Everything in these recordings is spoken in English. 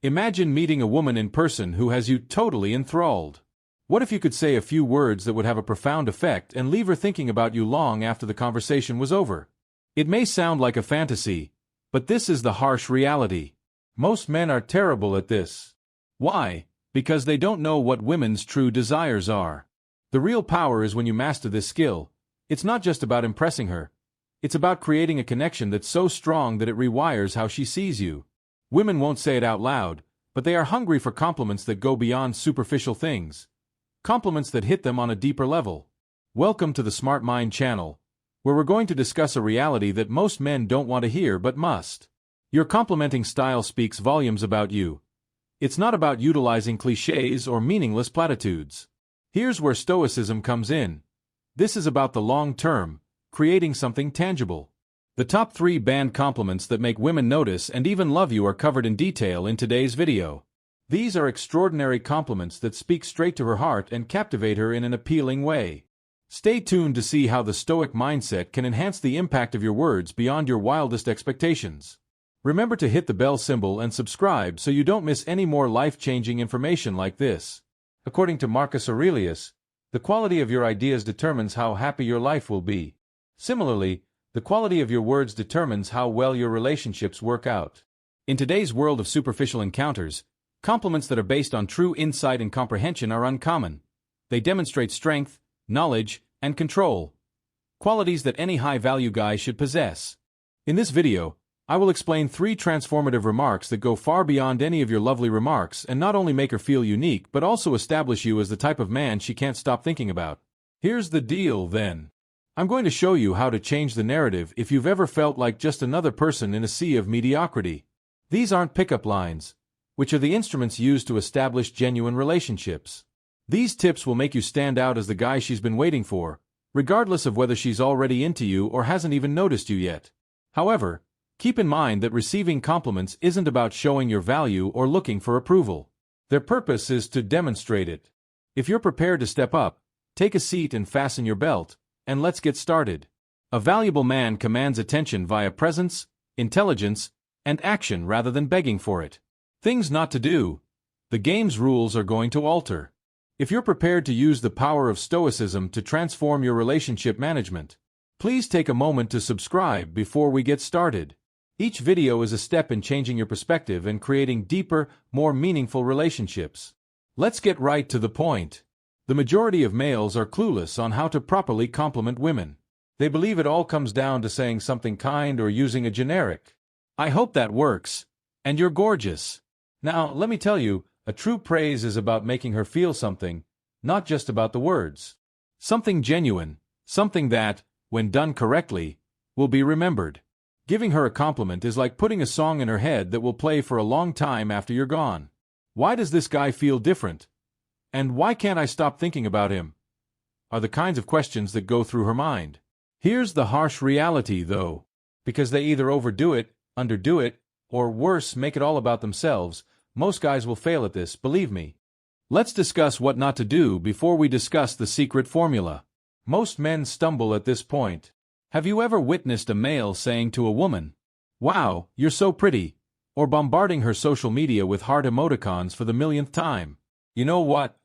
Imagine meeting a woman in person who has you totally enthralled. What if you could say a few words that would have a profound effect and leave her thinking about you long after the conversation was over? It may sound like a fantasy, but this is the harsh reality. Most men are terrible at this. Why? Because they don't know what women's true desires are. The real power is when you master this skill. It's not just about impressing her. It's about creating a connection that's so strong that it rewires how she sees you. Women won't say it out loud, but they are hungry for compliments that go beyond superficial things. Compliments that hit them on a deeper level. Welcome to the Smart Mind channel, where we're going to discuss a reality that most men don't want to hear but must. Your complimenting style speaks volumes about you. It's not about utilizing cliches or meaningless platitudes. Here's where stoicism comes in. This is about the long term, creating something tangible. The top 3 banned compliments that make women notice and even love you are covered in detail in today's video. These are extraordinary compliments that speak straight to her heart and captivate her in an appealing way. Stay tuned to see how the stoic mindset can enhance the impact of your words beyond your wildest expectations. Remember to hit the bell symbol and subscribe so you don't miss any more life-changing information like this. According to Marcus Aurelius, the quality of your ideas determines how happy your life will be. Similarly, the quality of your words determines how well your relationships work out. In today's world of superficial encounters, compliments that are based on true insight and comprehension are uncommon. They demonstrate strength, knowledge, and control. Qualities that any high-value guy should possess. In this video, I will explain 3 transformative remarks that go far beyond any of your lovely remarks and not only make her feel unique but also establish you as the type of man she can't stop thinking about. Here's the deal, then. I'm going to show you how to change the narrative if you've ever felt like just another person in a sea of mediocrity. These aren't pickup lines, which are the instruments used to establish genuine relationships. These tips will make you stand out as the guy she's been waiting for, regardless of whether she's already into you or hasn't even noticed you yet. However, keep in mind that receiving compliments isn't about showing your value or looking for approval. Their purpose is to demonstrate it. If you're prepared to step up, take a seat and fasten your belt, and let's get started. A valuable man commands attention via presence, intelligence, and action rather than begging for it. Things not to do. The game's rules are going to alter. If you're prepared to use the power of stoicism to transform your relationship management, please take a moment to subscribe before we get started. Each video is a step in changing your perspective and creating deeper, more meaningful relationships. Let's get right to the point. The majority of males are clueless on how to properly compliment women. They believe it all comes down to saying something kind or using a generic, "I hope that works," and "you're gorgeous." Now, let me tell you, a true praise is about making her feel something, not just about the words. Something genuine, something that, when done correctly, will be remembered. Giving her a compliment is like putting a song in her head that will play for a long time after you're gone. Why does this guy feel different? And why can't I stop thinking about him? Are the kinds of questions that go through her mind. Here's the harsh reality, though. Because they either overdo it, underdo it, or worse, make it all about themselves, most guys will fail at this, believe me. Let's discuss what not to do before we discuss the secret formula. Most men stumble at this point. Have you ever witnessed a male saying to a woman, "Wow, you're so pretty," or bombarding her social media with heart emoticons for the millionth time? You know what?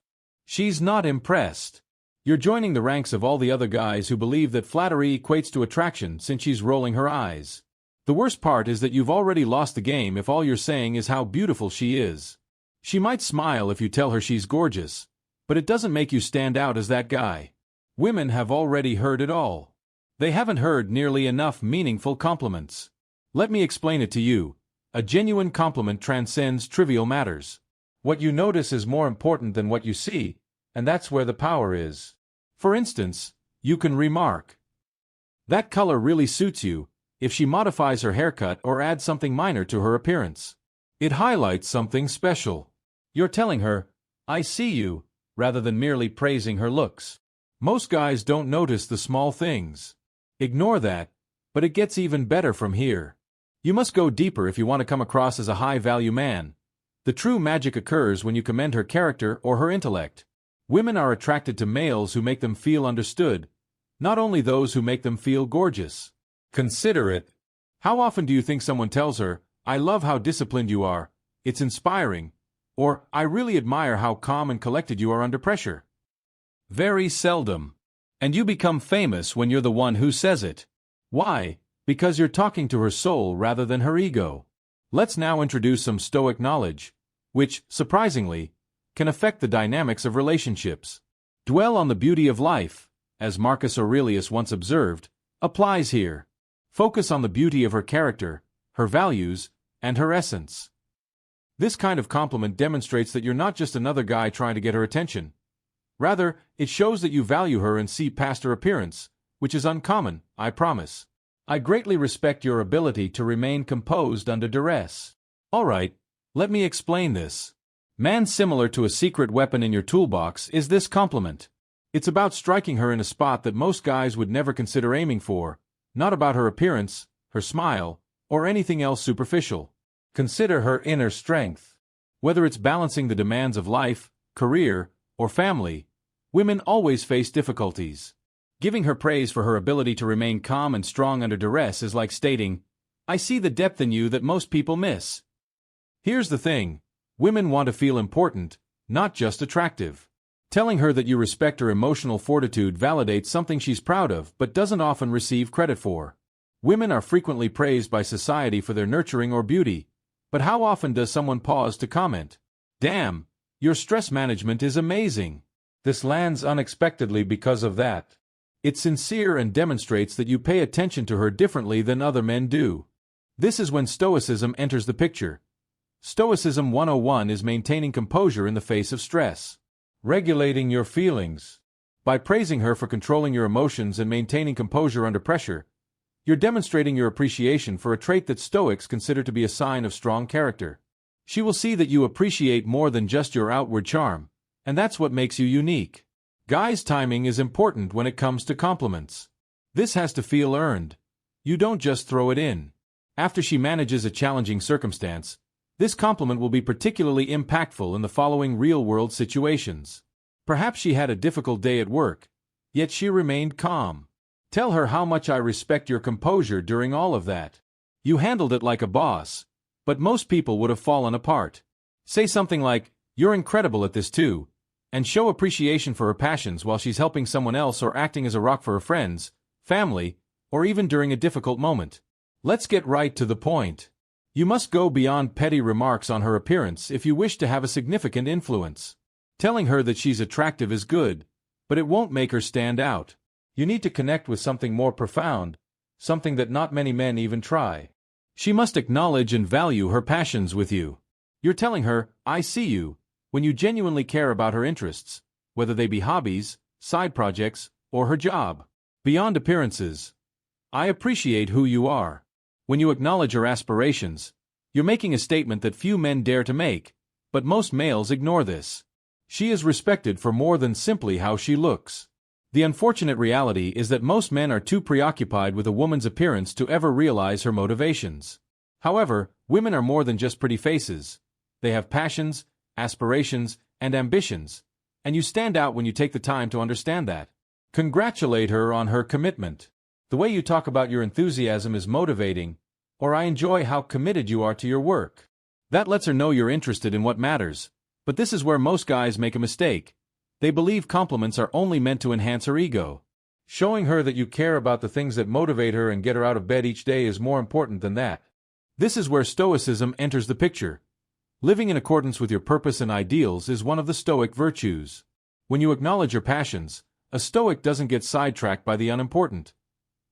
She's not impressed. You're joining the ranks of all the other guys who believe that flattery equates to attraction since she's rolling her eyes. The worst part is that you've already lost the game if all you're saying is how beautiful she is. She might smile if you tell her she's gorgeous, but it doesn't make you stand out as that guy. Women have already heard it all. They haven't heard nearly enough meaningful compliments. Let me explain it to you. A genuine compliment transcends trivial matters. What you notice is more important than what you see, and that's where the power is. For instance, you can remark, "That color really suits you," if she modifies her haircut or adds something minor to her appearance. It highlights something special. You're telling her, "I see you," rather than merely praising her looks. Most guys don't notice the small things. Ignore that, but it gets even better from here. You must go deeper if you want to come across as a high-value man. The true magic occurs when you commend her character or her intellect. Women are attracted to males who make them feel understood, not only those who make them feel gorgeous. Consider it. How often do you think someone tells her, "I love how disciplined you are," "It's inspiring," or "I really admire how calm and collected you are under pressure." Very seldom. And you become famous when you're the one who says it. Why? Because you're talking to her soul rather than her ego. Let's now introduce some Stoic knowledge, which, surprisingly, can affect the dynamics of relationships. Dwell on the beauty of life, as Marcus Aurelius once observed, applies here. Focus on the beauty of her character, her values, and her essence. This kind of compliment demonstrates that you're not just another guy trying to get her attention. Rather, it shows that you value her and see past her appearance, which is uncommon, I promise. I greatly respect your ability to remain composed under duress. Alright, let me explain this. Man, similar to a secret weapon in your toolbox is this compliment. It's about striking her in a spot that most guys would never consider aiming for, not about her appearance, her smile, or anything else superficial. Consider her inner strength. Whether it's balancing the demands of life, career, or family, women always face difficulties. Giving her praise for her ability to remain calm and strong under duress is like stating, "I see the depth in you that most people miss." Here's the thing. Women want to feel important, not just attractive. Telling her that you respect her emotional fortitude validates something she's proud of but doesn't often receive credit for. Women are frequently praised by society for their nurturing or beauty, but how often does someone pause to comment, "Damn, your stress management is amazing"? This lands unexpectedly because of that. It's sincere and demonstrates that you pay attention to her differently than other men do. This is when Stoicism enters the picture. Stoicism 101 is maintaining composure in the face of stress. Regulating your feelings. By praising her for controlling your emotions and maintaining composure under pressure, you're demonstrating your appreciation for a trait that Stoics consider to be a sign of strong character. She will see that you appreciate more than just your outward charm, and that's what makes you unique. Guys, timing is important when it comes to compliments. This has to feel earned. You don't just throw it in. After she manages a challenging circumstance, this compliment will be particularly impactful in the following real-world situations. Perhaps she had a difficult day at work, yet she remained calm. Tell her how much I respect your composure during all of that. You handled it like a boss, but most people would have fallen apart. Say something like, "You're incredible at this too," and show appreciation for her passions while she's helping someone else or acting as a rock for her friends, family, or even during a difficult moment. Let's get right to the point. You must go beyond petty remarks on her appearance if you wish to have a significant influence. Telling her that she's attractive is good, but it won't make her stand out. You need to connect with something more profound, something that not many men even try. She must acknowledge and value her passions with you. You're telling her, "I see you," when you genuinely care about her interests, whether they be hobbies, side projects, or her job. Beyond appearances. I appreciate who you are. When you acknowledge her aspirations, you're making a statement that few men dare to make, but most males ignore this. She is respected for more than simply how she looks. The unfortunate reality is that most men are too preoccupied with a woman's appearance to ever realize her motivations. However, women are more than just pretty faces. They have passions, aspirations, and ambitions, and you stand out when you take the time to understand that. Congratulate her on her commitment. The way you talk about your enthusiasm is motivating, or "I enjoy how committed you are to your work." That lets her know you're interested in what matters, but this is where most guys make a mistake. They believe compliments are only meant to enhance her ego. Showing her that you care about the things that motivate her and get her out of bed each day is more important than that. This is where Stoicism enters the picture. Living in accordance with your purpose and ideals is one of the Stoic virtues. When you acknowledge your passions, a Stoic doesn't get sidetracked by the unimportant.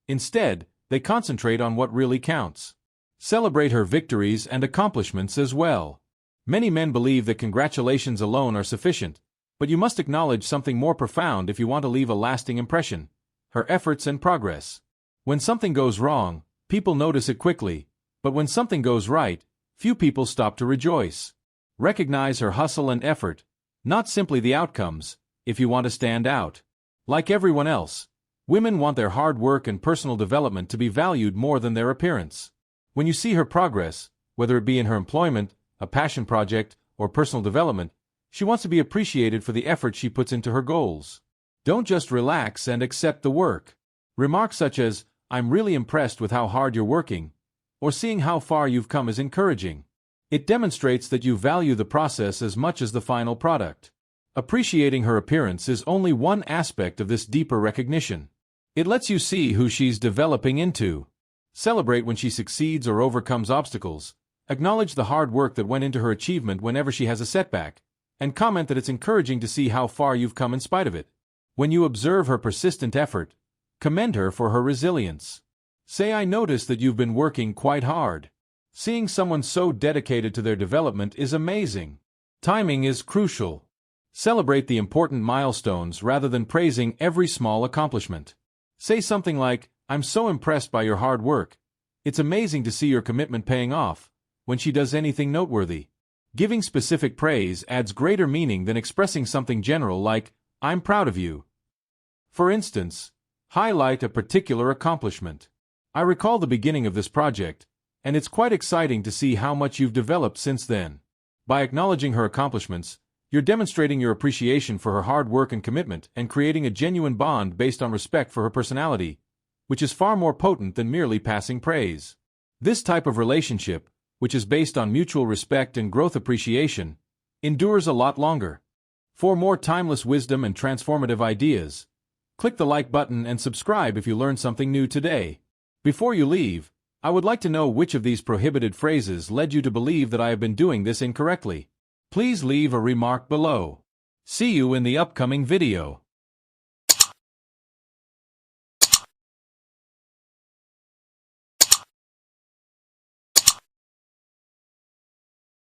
Instead, they concentrate on what really counts. Celebrate her victories and accomplishments as well. Many men believe that congratulations alone are sufficient, but you must acknowledge something more profound if you want to leave a lasting impression: her efforts and progress. When something goes wrong, people notice it quickly, but when something goes right, few people stop to rejoice. Recognize her hustle and effort, not simply the outcomes, if you want to stand out. Like everyone else, women want their hard work and personal development to be valued more than their appearance. When you see her progress, whether it be in her employment, a passion project, or personal development, she wants to be appreciated for the effort she puts into her goals. Don't just relax and accept the work. Remarks such as, "I'm really impressed with how hard you're working," or "seeing how far you've come" is encouraging. It demonstrates that you value the process as much as the final product. Appreciating her appearance is only one aspect of this deeper recognition. It lets you see who she's developing into. Celebrate when she succeeds or overcomes obstacles. Acknowledge the hard work that went into her achievement whenever she has a setback, and comment that it's encouraging to see how far you've come in spite of it. When you observe her persistent effort, commend her for her resilience. Say, "I noticed that you've been working quite hard." Seeing someone so dedicated to their development is amazing. Timing is crucial. Celebrate the important milestones rather than praising every small accomplishment. Say something like, "I'm so impressed by your hard work. It's amazing to see your commitment paying off," when she does anything noteworthy. Giving specific praise adds greater meaning than expressing something general like, "I'm proud of you." For instance, highlight a particular accomplishment. "I recall the beginning of this project, and it's quite exciting to see how much you've developed since then." By acknowledging her accomplishments, you're demonstrating your appreciation for her hard work and commitment and creating a genuine bond based on respect for her personality, which is far more potent than merely passing praise. This type of relationship, which is based on mutual respect and growth appreciation, endures a lot longer. For more timeless wisdom and transformative ideas, click the like button and subscribe if you learned something new today. Before you leave, I would like to know which of these prohibited phrases led you to believe that I have been doing this incorrectly. Please leave a remark below. See you in the upcoming video.